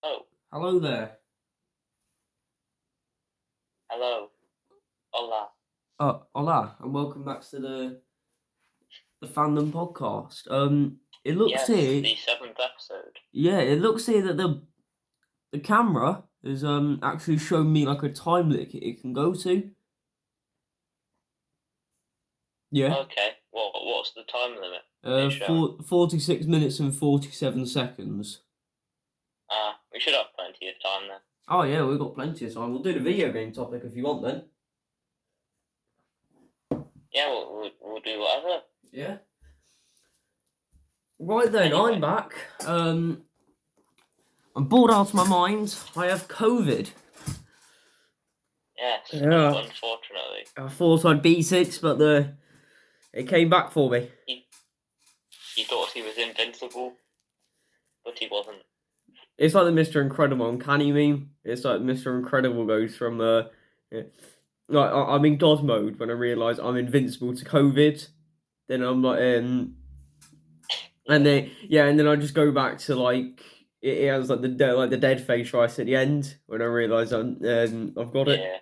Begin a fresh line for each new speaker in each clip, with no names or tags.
Oh,
Hello there.
hello. Hola.
Hola, and welcome back to the Fandom podcast. It looks
Yes,
here,
the seventh episode.
yeah, it looks here that the camera has actually shown me like a time limit it can go to. Yeah.
Okay, what's the time limit it's showing?
46 minutes and 47 seconds.
We should have plenty of time then.
Oh yeah, we've got plenty of time. We'll do the video game topic if you want then.
Yeah, we'll do whatever.
Yeah. Right then,
Anyway.
I'm back. I'm bored out of my mind. I have COVID.
Yes,
Yeah.
unfortunately.
I thought I'd beat it, but it came back for me.
He thought he was invincible, but he wasn't.
It's like the Mr. Incredible Uncanny meme. It's like Mr. Incredible goes from like I'm in God mode when I realise I'm invincible to COVID. Then I'm like and then I just go back to like it has like the dead face right at the end when I realise I've got it.
Yeah.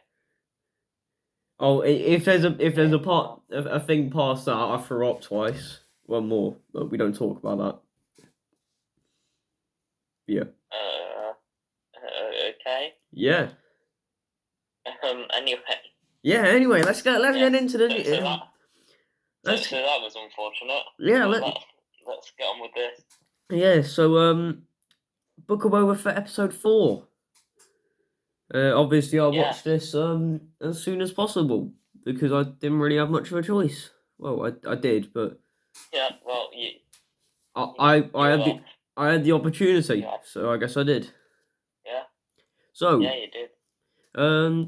Oh, if there's a part a thing past that, I threw up twice. One more, but we don't talk about that. Yeah.
Okay.
Yeah.
Anyway.
Yeah. Anyway, let's get into the.
So that was unfortunate.
Yeah.
Let's get on with this.
Yeah. So Book of Boba Fett episode 4. Obviously, I watched this as soon as possible because I didn't really have much of a choice. Well, I did, but
Yeah. Well,
I had the opportunity, so I guess I did.
Yeah.
So
yeah, you did.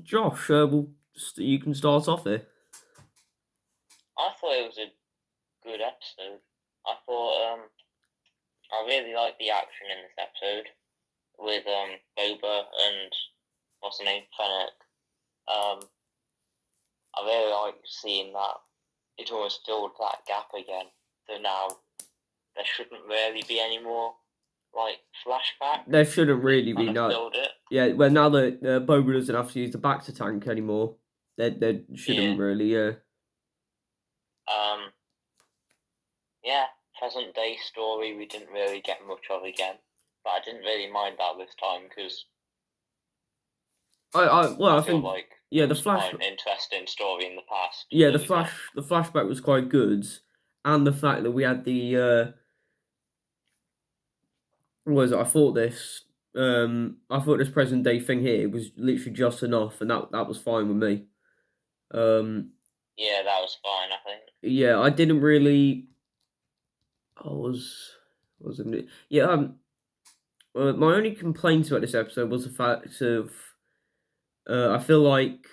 Josh, you can start off here.
I thought it was a good episode. I thought I really liked the action in this episode with Boba and what's the name, Fennec. I really liked seeing that it almost filled that gap again. So now there shouldn't really be any more like flashback.
There shouldn't really be no. Yeah, well now that Boba doesn't have to use the Bacta tank anymore, there shouldn't really.
Yeah, present day story we didn't really get much of again, but I didn't really mind that this time because
I think
like
the flash
quite an interesting story in the past.
Yeah, the flashback was quite good, and the fact that we had the I thought this present day thing here was literally just enough, and that was fine with me.
Yeah, that was fine, I think.
Yeah, I didn't really. Wasn't it? Yeah. My only complaint about this episode was the fact of. I feel like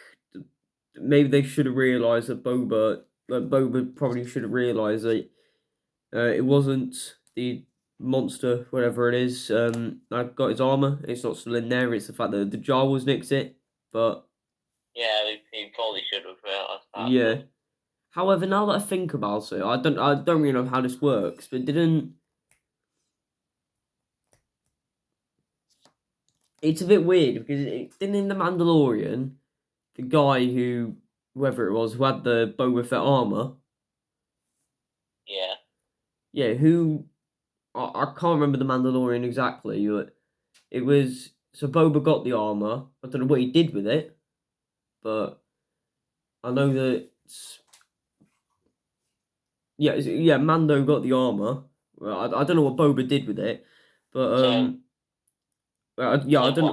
maybe they should have realised that Boba probably should have realised that it wasn't the monster, whatever it is. I got his armor. It's not still in there. It's the fact that the Jawas nicked it. But
yeah, he probably should have realised that.
Yeah. However, now that I think about it, I don't really know how this works. But it's a bit weird because didn't in the Mandalorian, the guy whoever it was who had the Boba Fett armor.
Yeah.
Yeah, who I can't remember the Mandalorian exactly, but it was so Boba got the armor. I don't know what he did with it, but I know that Mando got the armor. Well, I don't know what Boba did with it, but I don't know.
What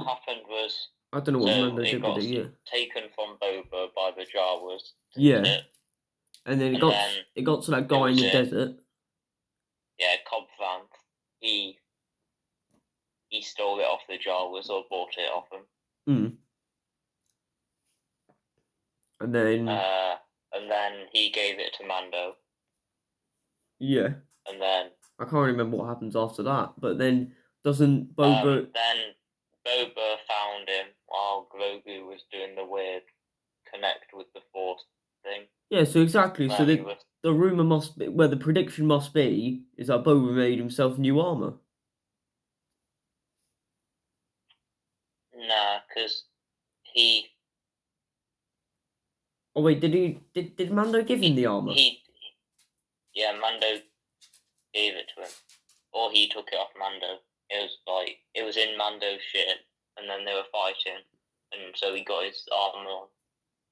happened was
I don't know what Mando did with it. Yeah,
taken from Boba by the Jawas.
Yeah, and then it got to that guy in the desert.
Yeah, Cobb Vanth. He stole it off the Jawas or bought it off him.
And then
he gave it to Mando.
Yeah.
And then
I can't remember what happens after that. But then doesn't Boba?
Then Boba found him while Grogu was doing the weird connect with the Force thing.
Yeah. So exactly. So the rumor must be, the prediction must be, is that Boba made himself new armor.
Nah, because he
Oh wait, did Mando give him the armor?
Yeah, Mando gave it to him, or he took it off Mando. It was in Mando's ship, and then they were fighting, and so he got his armor on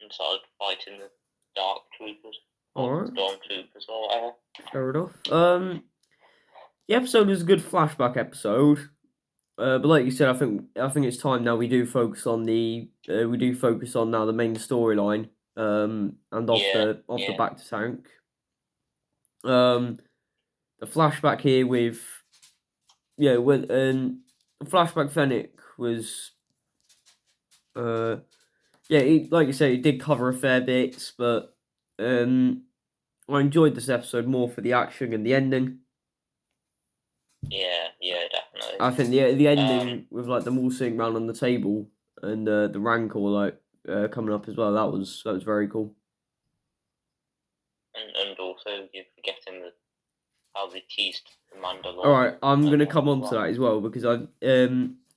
and started fighting the Dark Troopers or
Alright.
Stormtroopers or whatever.
Fair enough. The episode was a good flashback episode. But like you said, I think it's time now we do focus on the main storyline. And off the back to tank. The flashback here with the flashback Fennec was like you say, it did cover a fair bit, but I enjoyed this episode more for the action and the ending.
Yeah, definitely.
I think the ending with like them all sitting around on the table and the Rancor coming up as well. That was very cool.
And also you're forgetting how they teased the Mandalorian.
All right, I'm gonna come on to that as well because I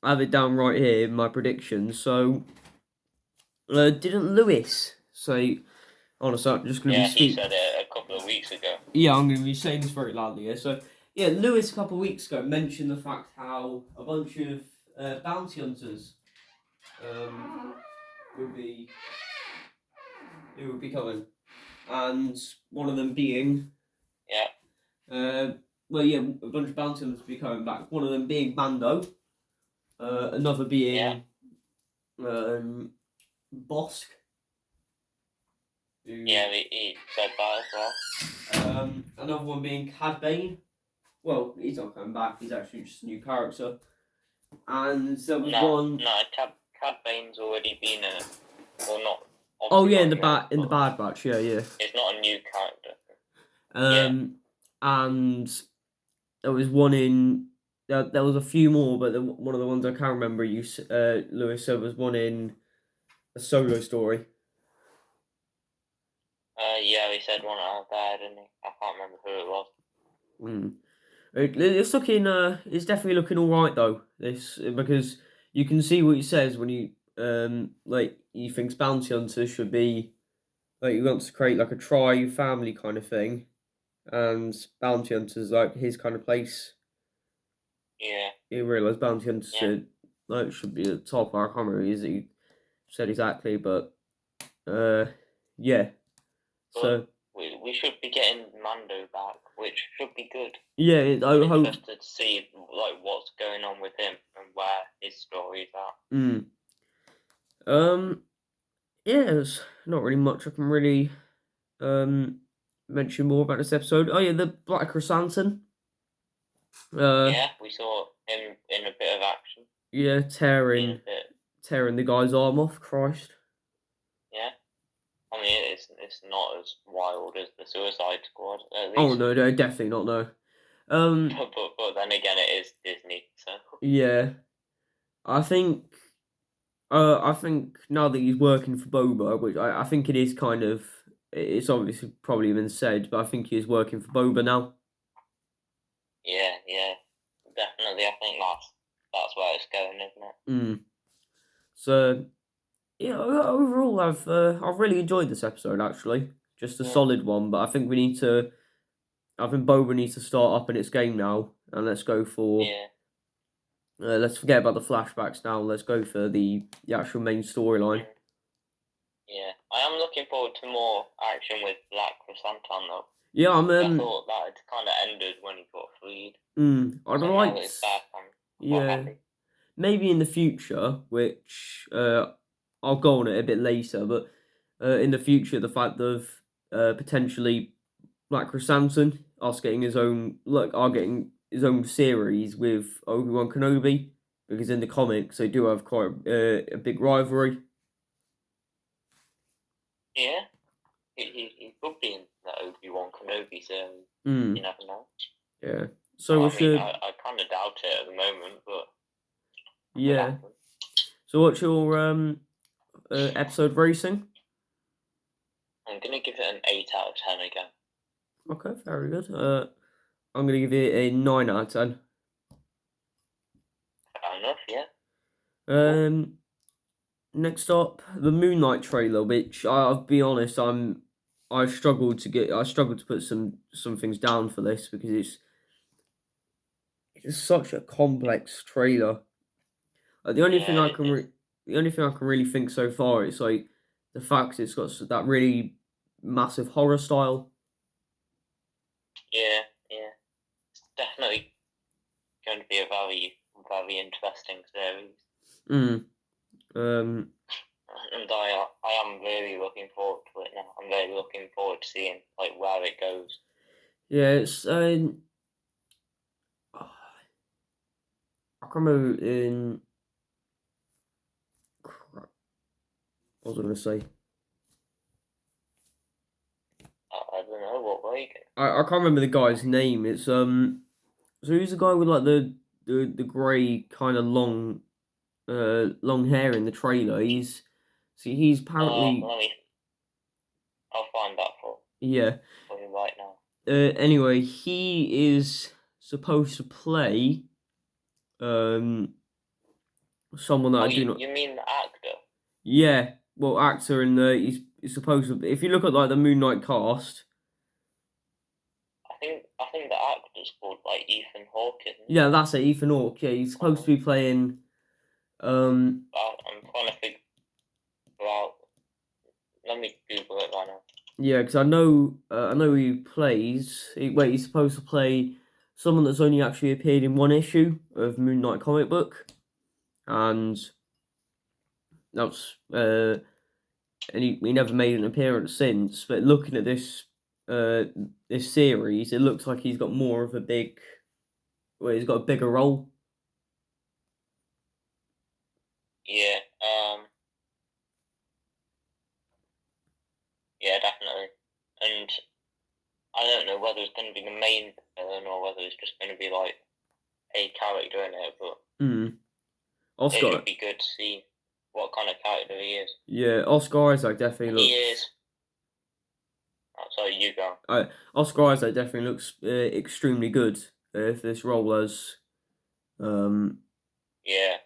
have it down right here in my predictions. So didn't Lewis say? Honestly, I'm just gonna be speaking.
He said it a couple of weeks ago.
Yeah, I'm gonna be saying this very loudly here. So yeah, Lewis a couple of weeks ago mentioned the fact how a bunch of bounty hunters would be coming, and one of them being a bunch of bounty hunters would be coming back. One of them being Mando, another being Bosk.
He said that as well.
Another one being Cad Bane. Well, he's not coming back. He's actually just a new character. And there was one.
No, Cad Bane's already been in it, or not.
Oh yeah, in the Bad Batch. Yeah.
It's not a new character.
And there was one in. There was a few more, but one of the ones I can't remember. Lewis said was one in a Solo story.
He said one out there, didn't he? I can't remember who it was.
It's looking. It's definitely looking all right though. This because you can see what he says when you he thinks bounty hunters should be like he wants to create like a tri-family kind of thing, and bounty hunters like his kind of place.
Yeah.
He realised bounty hunters should be at the top. I can't remember what he said exactly, but yeah.
But
so
we should be getting Mando back, which should be good.
Yeah, I'm
interested to see like what's going on with him and where his story is at.
Yeah, there's not really much I can really mention more about this episode. Oh yeah, the Black Chrysanthemum.
We saw him in a bit of action.
Yeah, tearing the guy's arm off. Christ.
Yeah, I mean it's not as wild as the Suicide Squad. At least.
Oh no, definitely not. No.
But then again, it is Disney, so.
Yeah, I think now that he's working for Boba, which I think it is kind of, it's obviously probably been said, but I think he is working for Boba now.
Yeah, definitely. I think that's where it's going, isn't it?
So, yeah, overall, I've really enjoyed this episode. Actually, just a solid one. But I think Boba needs to start up in its game now, and let's go for.
Yeah.
Let's forget about the flashbacks now. Let's go for the actual main storyline.
Yeah, I am looking forward to more action with Black Chrysanthemum though.
Yeah,
I thought that had kind of ended when he got freed.
I'd like. Maybe in the future, which I'll go on it a bit later, but in the future, the fact of potentially Black Chrysanthemum getting his own series with Obi-Wan Kenobi, because in the comics they do have quite a big rivalry.
Yeah, he could be in the Obi-Wan Kenobi series. You never know.
Yeah. So
I kind of doubt it at the moment, but.
Yeah. So what's your episode rating?
I'm gonna give it an 8 out of 10 again.
Okay, very good. I'm gonna give it a 9 out of 10.
Fair enough, yeah.
Next up, the Moon Knight trailer, which I'll be honest, I struggled to put some things down for this because it's such a complex trailer. The only thing I can really think so far is like the fact it's got that really massive horror style.
Yeah. It's definitely going to be a very, very interesting series. And I am really looking forward to it now. I'm really looking forward to seeing like where it goes.
Yeah, it's I can't remember in. What was I going to say?
I don't know what way.
I can't remember the guy's name. It's So who's the guy with like the grey kind of long hair in the trailer? He's apparently
I'll find that for
you
right now.
Anyway, he is supposed to play someone that I do not.
You mean the actor?
Yeah, well, actor, and he's supposed to. If you look at like the Moon Knight cast,
I think the actor's called like Ethan Hawke, isn't he?
Yeah, that's it, Ethan Hawke. Yeah, he's supposed to be playing.
I'm trying to figure out. Let me Google it right now.
Yeah, because I know who he plays. He's supposed to play someone that's only actually appeared in one issue of Moon Knight comic book, and that's and he never made an appearance since. But looking at this series, it looks like he's got more of a big. Well, he's got a bigger role.
Yeah. Yeah, definitely. And I don't know whether it's going to be the main villain or whether it's just going to be like a character in it, but
Oscar,
it would be good to see what kind of character he is.
Yeah, Oscar Isaac definitely looks.
He is. Oh, sorry, you go.
Oscar Isaac definitely looks extremely good for this role as. Yeah.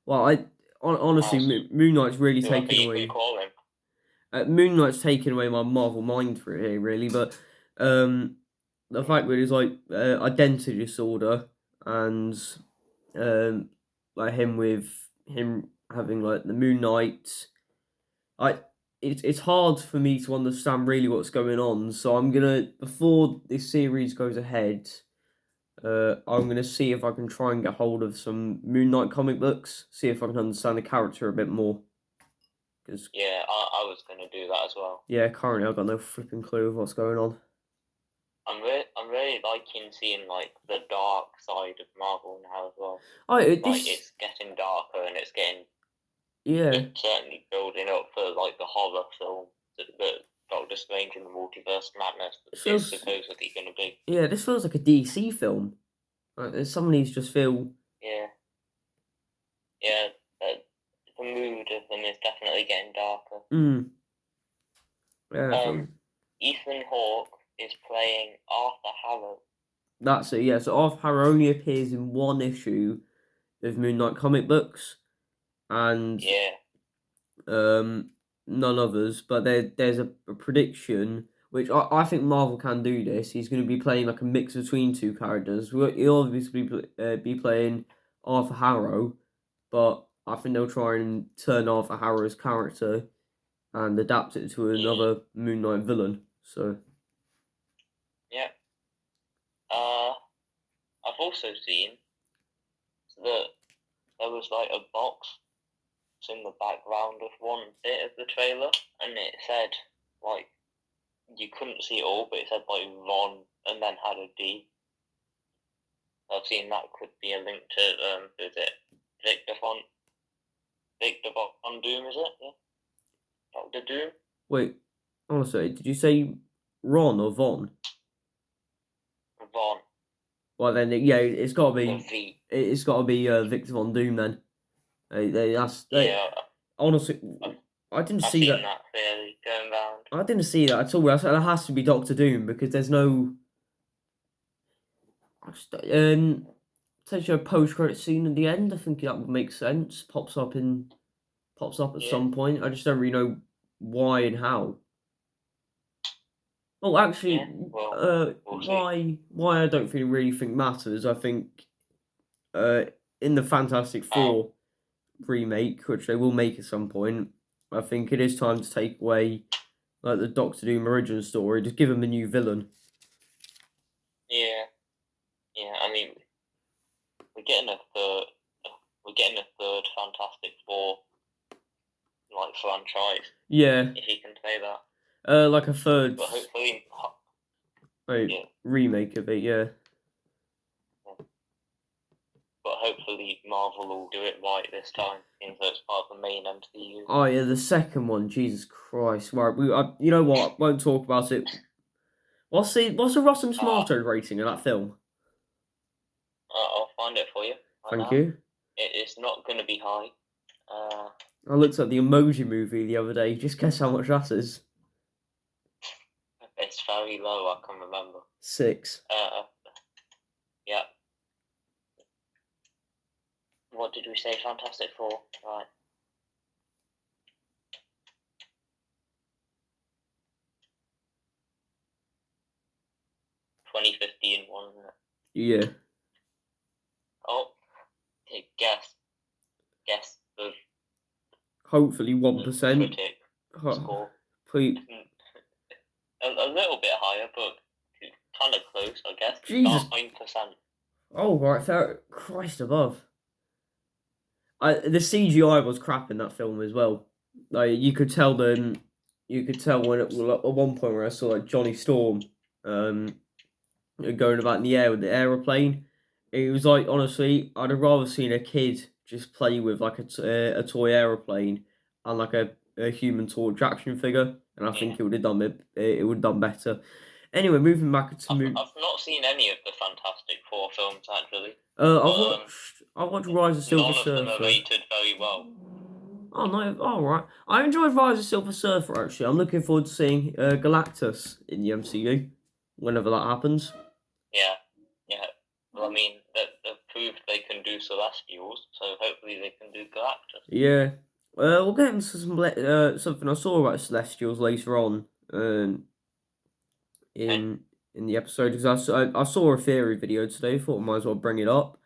Well, honestly, Moon Knight's really taken away. Moon Knight's taken away my Marvel mind for it here, really. But the fact that it's like identity disorder and like him having like the Moon Knight, it's hard for me to understand really what's going on. So I'm gonna, before this series goes ahead, I'm gonna see if I can try and get hold of some Moon Knight comic books, see if I can understand the character a bit more.
Yeah, I was gonna do that as well.
Yeah, currently I've got no flipping clue of what's going on.
I'm really liking seeing like the dark side of Marvel now as well. It's getting darker and it's getting it's certainly building up for like the horror film that Doctor Strange in the Multiverse Madness is supposedly going to be.
Yeah, this feels like a DC film. Like some of these just feel.
Yeah. The mood of them is definitely getting darker.
Yeah.
Ethan Hawke is playing Arthur Harrow.
That's it. Yeah. So Arthur Harrow only appears in one issue of Moon Knight comic books, and none others. But there's a prediction, which I think Marvel can do this. He's going to be playing like a mix between two characters. He'll obviously be playing Arthur Harrow, but I think they'll try and turn Arthur Harrow's character and adapt it to another Moon Knight villain. So.
Yeah. I've also seen that there was like a box in the background of one bit of the trailer, and it said like you couldn't see it all, but it said like Ron and then had a D. I've seen that could be a link to who's it? Victor Von Doom, is it? Yeah. Dr. Doom.
Wait, honestly, did you say Ron or Von?
Von.
Well then, yeah, it's got to be.
V.
It's got to be Victor Von Doom then. Honestly, I didn't see that.
That theory going round.
I didn't see that at all. That has to be Doctor Doom because there's no. potentially a post-credit scene at the end. I think that would make sense. Pops up at
Yeah.
some point. I just don't really know why and how. Oh, actually,
Yeah, well, we'll see.
why I don't really think matters. I think in the Fantastic
Oh,
Four remake, which they will make at some point, I think it is time to take away like the Doctor Doom origin story. Just give him a new villain.
yeah, yeah. I mean, we're getting a third. We're getting a third Fantastic Four like franchise.
Yeah.
If you can say that.
Like a third.
But hopefully,
yeah. Remake of it. Yeah.
But hopefully Marvel will do it right this time, since it's part of the main MCU.
Oh yeah, the second one. Jesus Christ! Right, you know what? Won't talk about it. What's the Rotten Tomatoes rating of that film?
I'll find it for you.
Thank you.
It's not going to be high.
I looked at the Emoji Movie the other day. Just guess how much that is.
It's very low. I can remember.
6.
Yeah. What did we say? Fantastic Four, right? $2015 one, isn't it?
Yeah.
Oh, okay, guess the
Hopefully 1%.
critic score.
Please.
A little bit higher, but kind of close, I guess.
Jesus.
9%.
Oh right, Christ above. The CGI was crap in that film as well. Like you could tell when at one point where I saw like Johnny Storm, going about in the air with the aeroplane. It was like, honestly, I'd have rather seen a kid just play with like a toy aeroplane and like a Human Torch action figure, and I think it would have done better. Anyway, moving back to
I've not seen any of the Fantastic Four films actually.
I watched Rise of Silver Surfer.
None of them are rated very well.
Oh no! All right, I enjoyed Rise of Silver Surfer actually. I'm looking forward to seeing Galactus in the MCU whenever that happens.
Yeah. Well, I mean, they've proved they can do Celestials, so hopefully they can do Galactus.
Yeah. We'll get into something I saw about Celestials later on in the episode, because I saw a theory video today. Thought I might as well bring it up.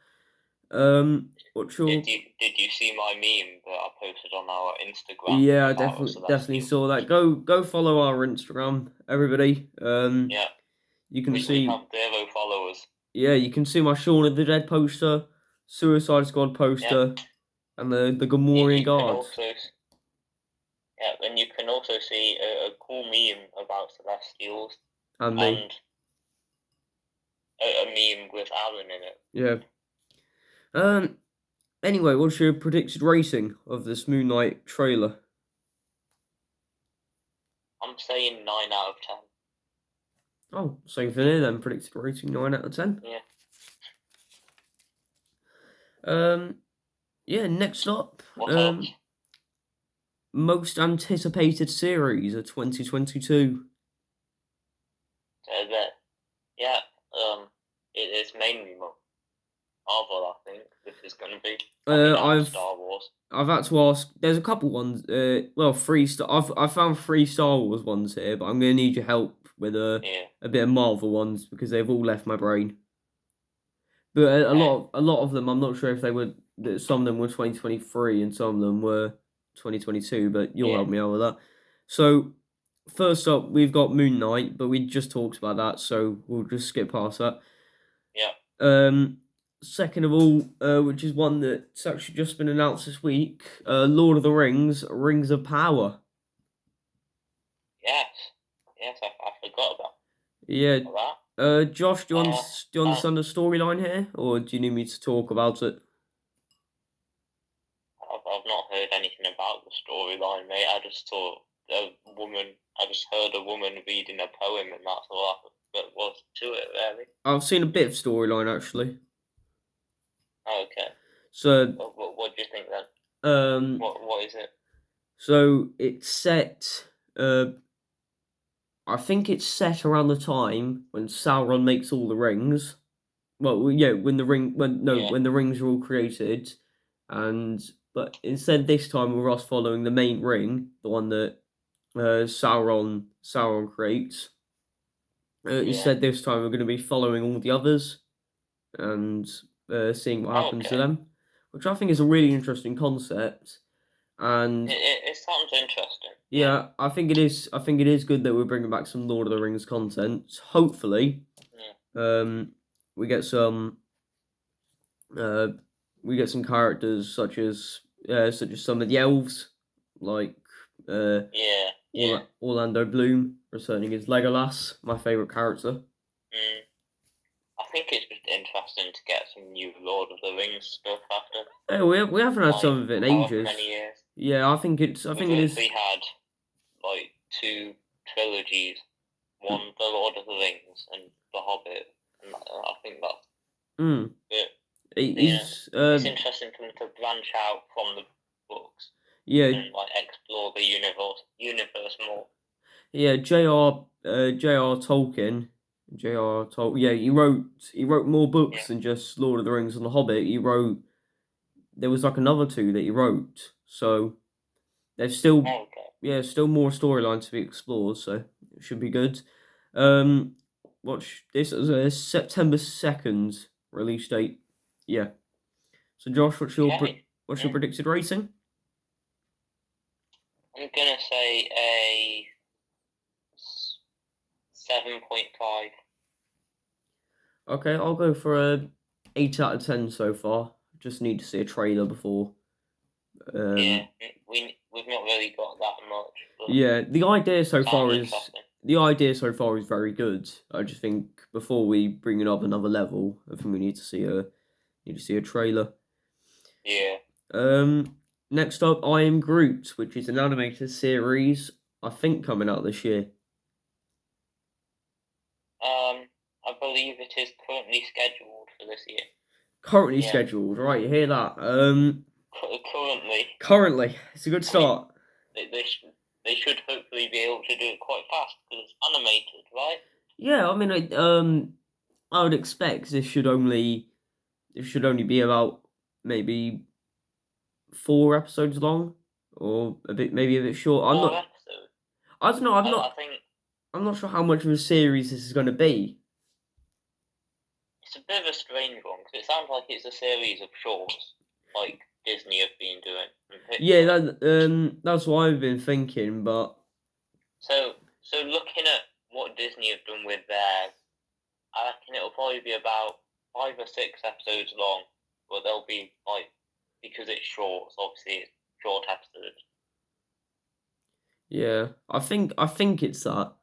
What's your...
Did you see my meme that I posted on our Instagram?
Yeah, I definitely saw that. Go follow our Instagram, everybody.
Yeah.
You can see...
We have 0 followers.
Yeah, you can see my Shaun of the Dead poster, Suicide Squad poster, and the Gamorrean guards.
And you can also see a cool meme about Celestials.
And me.
And a meme with Alan in it.
Yeah. Anyway, what's your predicted rating of this Moon Knight trailer?
I'm saying 9 out of 10.
Oh, same thing here then. Predicted rating 9 out of 10.
Yeah.
Yeah. Next up, most anticipated series of 2022.
Yeah. It's mainly Marvel, I think this is going to be. Star Wars.
I've had to ask. There's a couple ones. 3 Star. I found 3 Star Wars ones here, but I'm going to need your help with a bit of Marvel ones because they've all left my brain. But a lot of them, I'm not sure if they were. Some of them were 2023 and some of them were 2022. But you'll help me out with that. So first up, we've got Moon Knight, but we just talked about that, so we'll just skip past that.
Yeah.
Second of all, which is one that's actually just been announced this week, Lord of the Rings, Rings of Power.
Yes, I forgot about
that. Josh, do you understand the storyline here, or do you need me to talk about it?
I've not heard anything about the storyline, mate. I just heard a woman reading a poem, and that's all that was to it, really.
I've seen a bit of storyline, actually.
Okay.
So,
what do you think then? What is it?
So it's set. I think it's set around the time when Sauron makes all the rings, Well, yeah, when the
Yeah.
rings are all created, but instead this time we're us following the main ring, the one that Sauron creates.
Yeah.
Instead this time we're going to be following all the others and seeing what happens to
Okay.
them, which I think is a really interesting concept. And
It sounds interesting. Yeah.
yeah, I think it is. I think it is good that we're bringing back some Lord of the Rings content. Hopefully,
Yeah.
we get some uh, characters such as some of the elves, like
Yeah. Yeah.
Orlando Bloom returning as Legolas, my favorite character.
Mm. I think it's just interesting to get some new Lord of the Rings stuff after
Hey, we haven't had some of it in
however
ages.
many years.
Yeah, I think it is.
We had like 2 trilogies, one The Lord of the Rings and The Hobbit, and I think that's it. It's interesting for them to branch out from the books and like explore the universe more.
Yeah, J.R. Tolkien. J.R. Tolkien. Yeah, he wrote more books than just Lord of the Rings and The Hobbit. There was like another 2 that he wrote. So there's still still more storylines to be explored. So it should be good. Watch this as a September 2nd release date. Yeah. So Josh, what's your predicted rating?
I'm gonna say a 7.5.
Okay, I'll go for a 8 out of 10 so far. Just need to see a trailer before.
Yeah, we've not really got that much. But
yeah, the idea so far is very good. I just think before we bring it up another level, I think we need to see a trailer.
Yeah.
Next up, I Am Groot, which is an animated series. I think coming out this year.
I believe it is currently scheduled for this year.
Currently scheduled, right? You hear that? Currently, it's a good start.
I mean, they should hopefully be able to do it quite fast because it's animated, right?
Yeah, I mean, I would expect this should only be about maybe 4 episodes long, or maybe a bit short.
I don't
know. I'm not sure how much of a series this is going to be.
It's a bit of a strange one because it sounds like it's a series of shorts, like Disney have been doing.
Yeah, that's what I've been thinking, but
so looking at what Disney have done with theirs, I reckon it'll probably be about 5 or 6 episodes long, but they'll be like, because it's short, so obviously it's short episodes.
Yeah, I think it's that.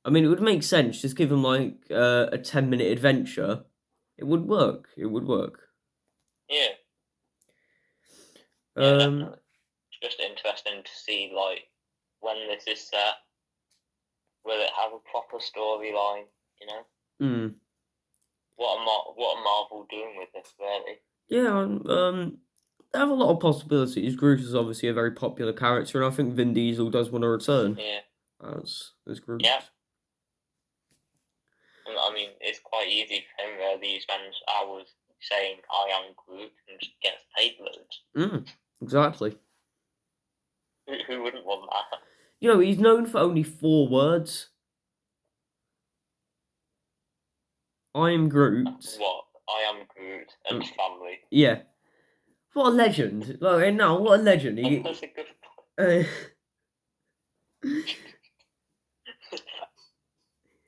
I mean, it would make sense. Just give them like a 10-minute adventure. It would work.
Yeah. Yeah, definitely. It's just interesting to see like when this is set. Will it have a proper storyline? You know. What are Marvel doing with this, really?
Yeah, they have a lot of possibilities. Groot is obviously a very popular character, and I think Vin Diesel does want to return.
Yeah.
As Groot.
Yeah. I mean, it's quite easy for him, really. He spends hours saying, "I am Groot," and gets paid loads.
Exactly.
Who wouldn't want that?
You know, he's known for only 4 words. I am Groot.
What? I am Groot and family.
Yeah. What a legend. Like, now, what a legend.
That's a good point.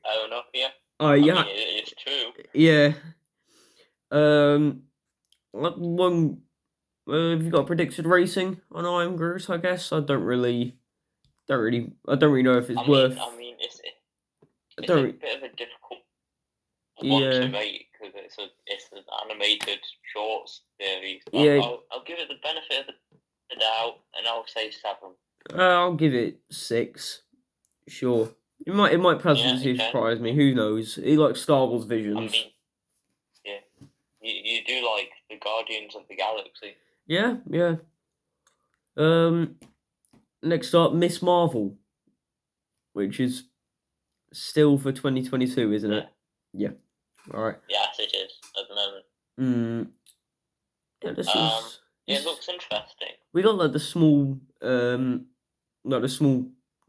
Oh, no, yeah. I mean, it's true.
Yeah. Have you got a predicted rating on I Am Groot? I guess I don't really know if it's worth.
I mean, it's a bit of a difficult one to make because it's an animated short series. I'll give it the benefit of the doubt, and I'll say 7.
I'll give it 6. Sure. It might pleasantly surprise me. Who knows? He likes Star Wars visions.
I mean, yeah. You do like the Guardians of the Galaxy.
Yeah. Next up, Miss Marvel, which is still for 2022, isn't it? Yeah. All right.
Yes, it is at the
Mm. Yeah,
It looks interesting.
we got like the small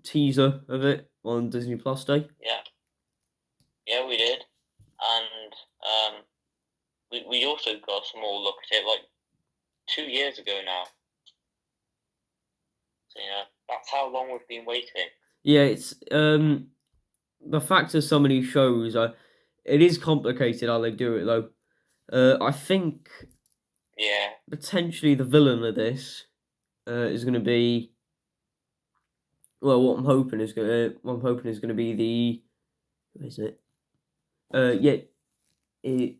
teaser of it on Disney Plus Day.
Yeah, we did, and we also got a small look at it like 2 years ago now. So that's how long we've been waiting.
Yeah, it's the fact of so many shows. It is complicated how they do it though. I think potentially the villain of this is going to be. Well, what I'm hoping is going to be the. What is it? It.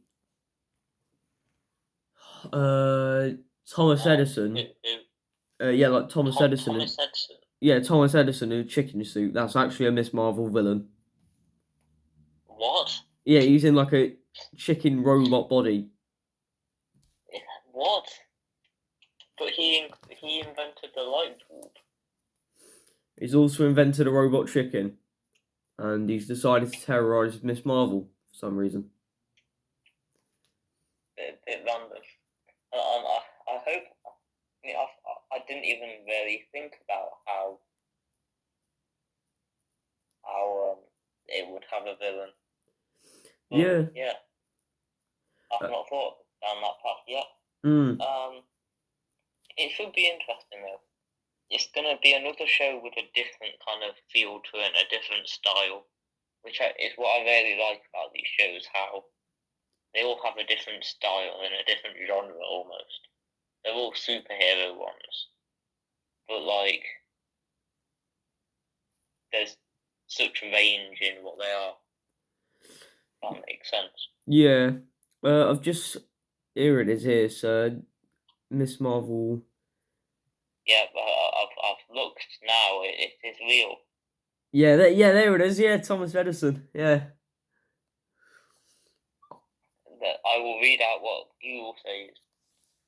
Thomas Edison. Like Thomas Edison.
Thomas Edison.
Yeah, Thomas Edison in a chicken suit. That's actually a Miss Marvel villain.
What?
Yeah, he's in like a chicken robot body.
What? But he invented the light bulb.
He's also invented a robot chicken, and he's decided to terrorize Miss Marvel for some reason.
Bit random. I hope. I didn't even really think about how it would have a villain. But, yeah. I've not thought down that path yet. It should be interesting though. It's gonna be another show with a different kind of feel to it, and a different style, which is what I really like about these shows. How they all have a different style and a different genre almost. They're all superhero ones, but like there's such range in what they are. That makes sense.
Yeah, I've just here it is here. So Miss Marvel.
Yeah, but I've looked now. It is real.
Yeah, there it is. Yeah, Thomas Edison. Yeah.
I will read out what Google says.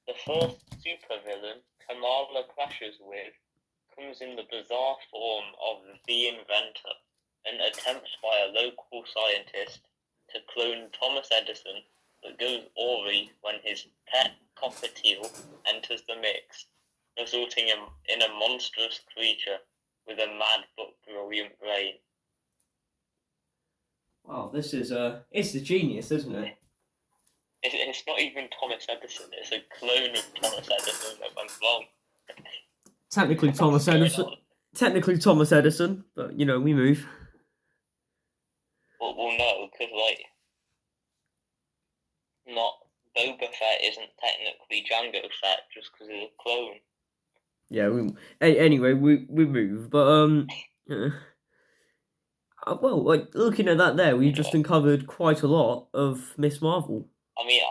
The first supervillain Kamala clashes with comes in the bizarre form of the Inventor, an attempt by a local scientist to clone Thomas Edison that goes awry when his pet cockatiel enters the mix, resulting in a monstrous creature with a mad but brilliant brain.
Wow, this is it's a genius, isn't it?
It's not even Thomas Edison, it's a clone of Thomas Edison that went wrong.
Technically Thomas Edison, but we move.
Well, no, because not Boba Fett isn't technically Jango Fett just because he's a clone.
Yeah, anyway, we move, but well, like looking at that there, we just uncovered quite a lot of Miss Marvel.
I mean,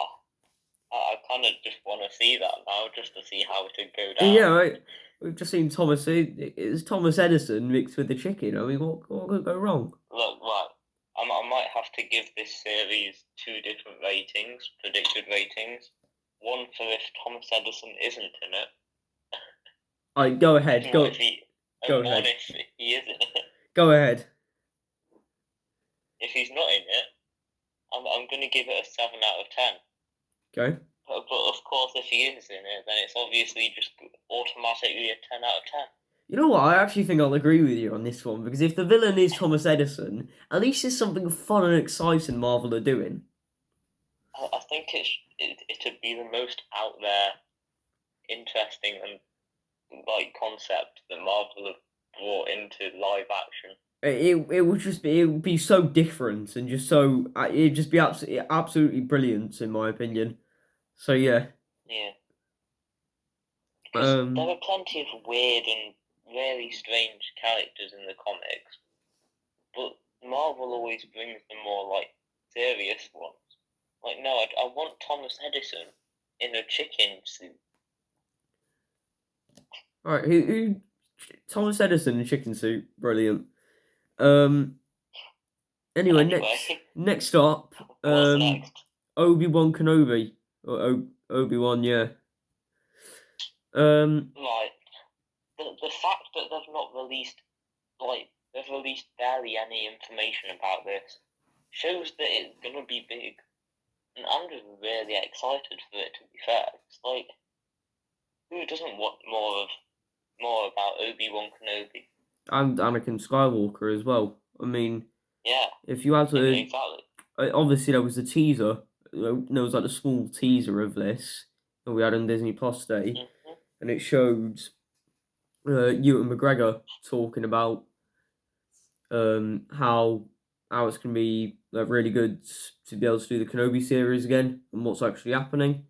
I kind of just want to see that now, just to see how it would go down.
Yeah, right. We've just seen it's Thomas Edison mixed with the chicken. I mean, what could go wrong?
Look, right. I might have to give this series 2 different ratings, predicted ratings. One for if Thomas Edison isn't in it.
Alright, go ahead. Go ahead.
If he is in it.
Go ahead.
If he's not in it, I'm going to give it a 7 out of 10.
Okay.
But of course, if he is in it, then it's obviously just automatically a 10 out of 10.
You know what? I actually think I'll agree with you on this one, because if the villain is Thomas Edison, at least it's something fun and exciting Marvel are doing.
I think it'd be the most out there, interesting and concept that Marvel have brought into live action.
It would be so different and just so it'd just be absolutely brilliant in my opinion. So yeah.
Yeah. Because there are plenty of weird and really strange characters in the comics, but Marvel always brings the more serious ones. No, I want Thomas Edison in a chicken suit.
All right, who Thomas Edison in a chicken suit, brilliant. Anyway, next up,
What's next?
Obi-Wan Kenobi or Obi-Wan, yeah.
Right. The fact that they've not released they've released barely any information about this shows that it's gonna be big. And I'm just really excited for it, to be fair. It's like, who doesn't want more about Obi-Wan Kenobi?
And Anakin Skywalker as well. I mean,
Yeah,
if you had to,
exactly.
obviously there was the teaser. There was like a small teaser of this that we had on Disney Plus Day, and it showed Ewan McGregor talking about how it's going to be really good to be able to do the Kenobi series again and what's actually happening.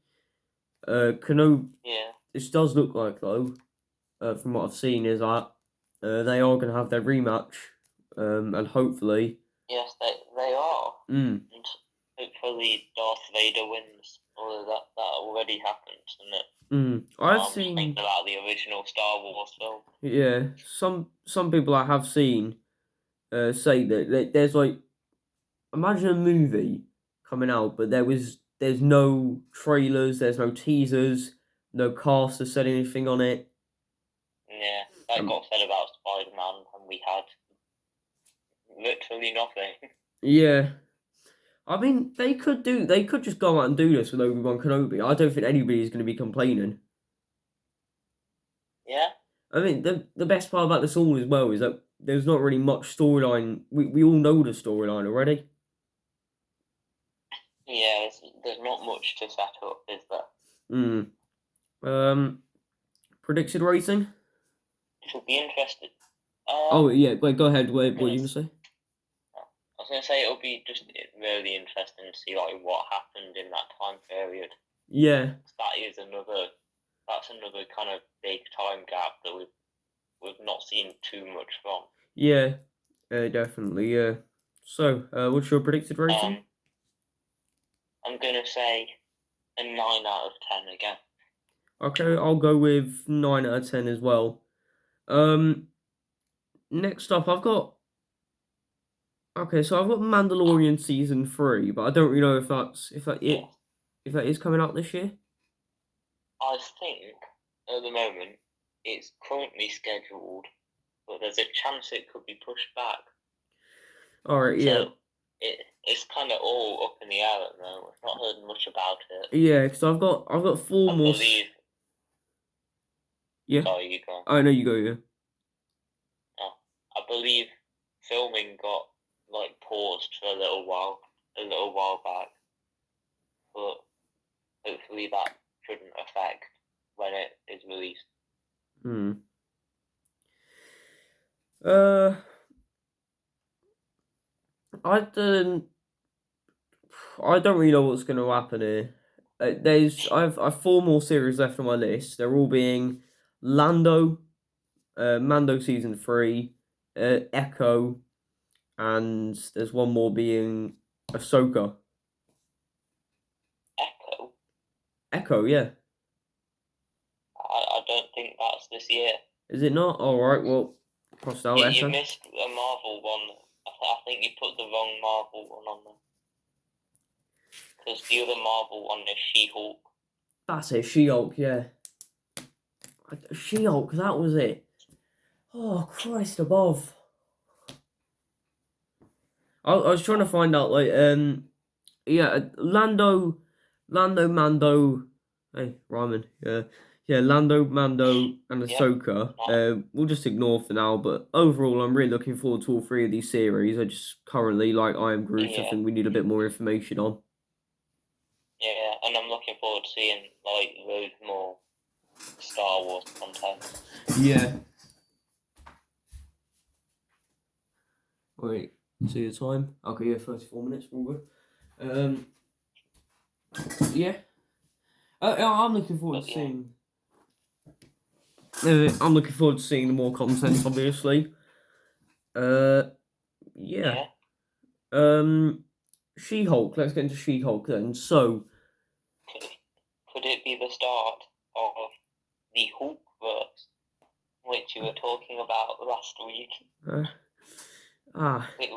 Kenobi,
Yeah.
this does look like, though, from what I've seen, is that they are going to have their rematch, and hopefully.
Yes, they are.
And
hopefully Darth Vader wins. Although that already happened, isn't it?
I've
I'm just thinking about the original Star Wars film.
Yeah, some people I have seen say that there's like, imagine a movie coming out, but there's no trailers, there's no teasers, no cast has said anything on it.
Yeah, that got said about Spider-Man, and we had literally nothing.
Yeah. I mean, they could just go out and do this with Obi-Wan Kenobi. I don't think anybody's going to be complaining.
Yeah.
I mean, the best part about this all as well is that there's not really much storyline. We all know the storyline already.
Yeah, there's not much to set up, is there?
Predicted rating?
Should be interested.
Oh yeah, wait, go ahead. What are you gonna say?
I was gonna say it'll be just really interesting to see like what happened in that time period.
Yeah.
That's another kind of big time gap that we've not seen too much from.
Yeah, definitely. Yeah. So, what's your predicted rating?
I'm gonna say a 9 out of 10 again.
Okay, I'll go with 9 out of 10 as well. Next up, I've got Mandalorian season 3, but I don't really know if that is coming out this year.
I think at the moment it's currently scheduled, but there's a chance it could be pushed back.
All right, yeah.
So it's kind of all up in the air at the moment. I've not heard much about it.
Yeah, because I've got 4 more. Yeah.
Sorry, you go.
I know you go. Yeah.
Oh, I believe filming got like paused for a little while back, but hopefully that shouldn't affect when it is released.
I don't really know what's going to happen here. I've 4 more series left on my list. They're all being Mando season 3, Echo, and there's one more being Ahsoka. Echo, yeah.
I don't think that's this year.
Is it not? All right. Well, crossed out.
You missed a Marvel one. I think you put the wrong Marvel one on there. Because the other Marvel one is She-Hulk.
That's it, She-Hulk, yeah. She-Hulk, that was it. Oh, Christ above. I was trying to find out, like, Lando, Mando, hey, Ryman, yeah, Lando, Mando, and Ahsoka. We'll just ignore for now, but overall, I'm really looking forward to all 3 of these series. I just currently like I Am Groot. I think we need a bit more information on.
Yeah, and I'm looking forward to seeing like loads more Star Wars content.
Yeah. Wait, see the time? Okay, yeah, 34 minutes, we're good. Yeah. I'm looking forward to seeing. I'm looking forward to seeing the more content, obviously. Yeah. She-Hulk. Let's get into She-Hulk then. So,
could it be the start of the Hulkverse, which you were talking about last week?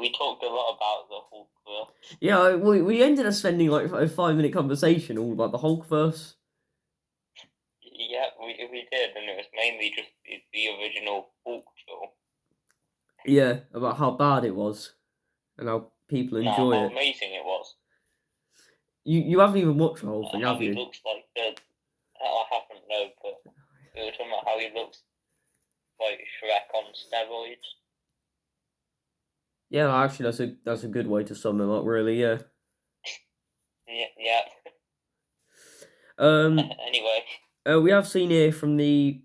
We talked a lot about the Hulkverse.
Yeah, we ended up spending like a 5-minute conversation all about the Hulkverse.
Yeah, we did, and it was mainly just the original Hulk film.
Yeah, about how bad it was, and how people enjoy it.
How amazing it was.
You haven't even watched the whole thing,
how
have
he
you?
looks like I haven't, no, but we were talking about how he looks like Shrek on steroids.
Yeah, actually, that's a good way to sum him up, really. Yeah.
Yeah. Anyway.
We have seen here from the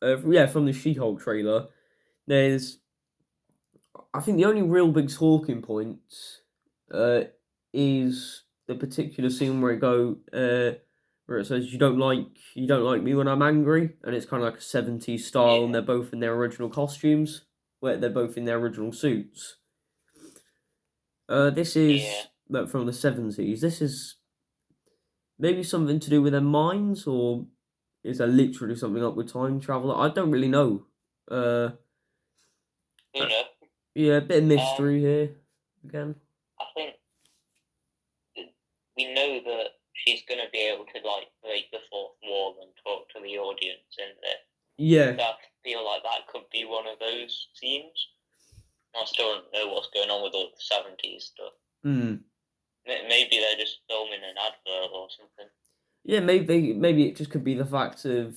from the She-Hulk trailer. There's, I think, the only real big talking point is the particular scene where it says you don't like me when I'm angry, and it's kind of like a 70s style,
Yeah.
and they're both in their original costumes, where they're both in their original suits. This is from the 70s. This is maybe something to do with their minds, or is there literally something up with time travel? I don't really know.
Who knows?
Yeah, a bit of mystery here again.
I think we know that she's going to be able to like break the fourth wall and talk to the audience in there.
Yeah.
So I feel like that could be one of those scenes. I still don't know what's going on with all the 70s stuff. Maybe they're just filming an advert or something.
Yeah, maybe it just could be the fact of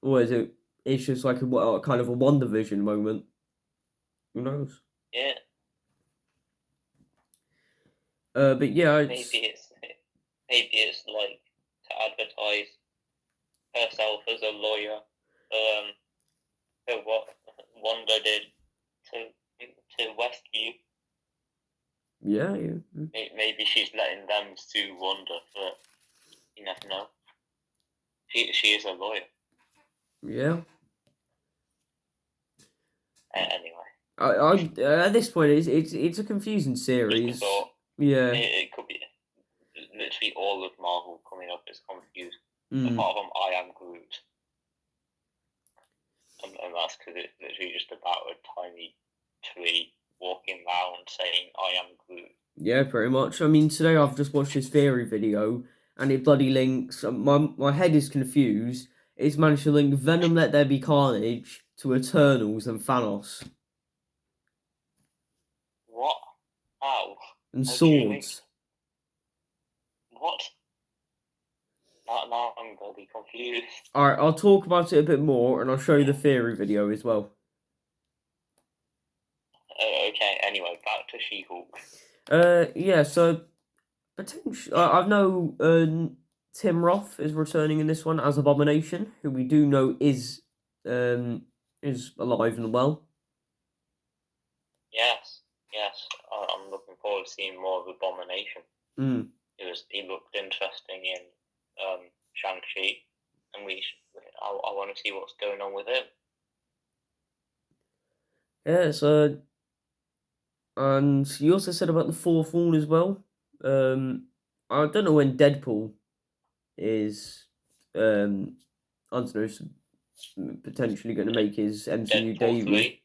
what is it? It's just like a kind of a WandaVision moment. Who knows?
Yeah.
But yeah,
maybe it's like to advertise herself as a lawyer. For what Wanda did to Westview.
Yeah.
Maybe she's letting them sue Wanda, but you never know. She is a lawyer.
Yeah.
Anyway.
At this point, it's a confusing series. Yeah.
It could be literally all of Marvel coming up is confused. Apart from I Am Groot. And that's because it's literally just about a tiny tree walking around saying I am Groot.
Yeah, pretty much. I mean, today I've just watched his theory video, and it bloody links. My head is confused. It's managed to link Venom Let There Be Carnage to Eternals and Thanos.
What? How?
And swords.
What? Now I'm bloody confused.
Alright, I'll talk about it a bit more, and I'll show you the theory video as well.
Okay, anyway, back to She-Hulk.
Yeah, so potentially, I know Tim Roth is returning in this one as Abomination, who we do know is alive and well.
Yes, I'm looking forward to seeing more of Abomination. He looked interesting in Shang-Chi, and I want to see what's going on with him.
Yeah, and you also said about the fourth wall as well. I don't know when Deadpool is, I don't know, potentially going to make his MCU debut.
3?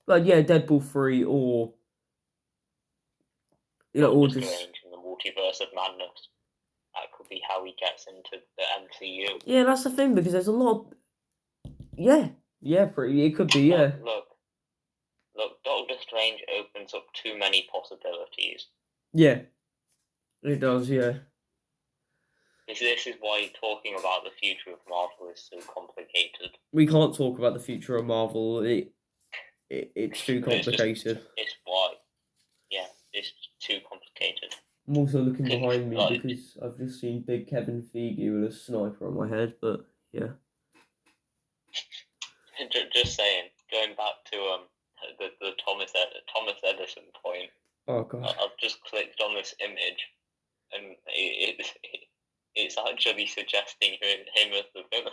But yeah, Deadpool 3 or
or just Strange in the Multiverse of Madness. That could be how he gets into the MCU.
Yeah, that's the thing, because there's a lot of... Yeah, it could be, yeah.
Look, Doctor Strange opens up too many possibilities.
Yeah, it does, yeah.
This is why talking about the future of Marvel is so complicated.
We can't talk about the future of Marvel. It's too complicated.
It's why. Yeah, it's too complicated.
I'm also looking behind me because I've just seen Big Kevin Feige with a sniper on my head, but yeah.
Just saying, going back to the Thomas Edison point.
Oh god.
I've just clicked on this image, and it's actually suggesting him as the villain.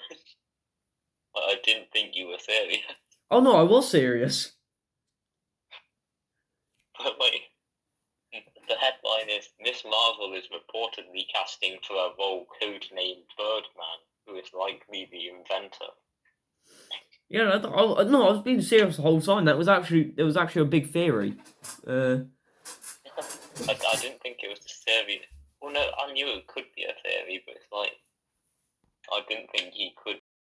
But I didn't think you were serious.
Oh no, I was serious.
But the headline is Miss Marvel is reportedly casting for a role codenamed Birdman, who is likely the inventor.
Yeah, I was being serious the whole time. There was actually a big theory.
I didn't think it was a theory. Well, no, I knew it could be a theory, but it's like I didn't think he could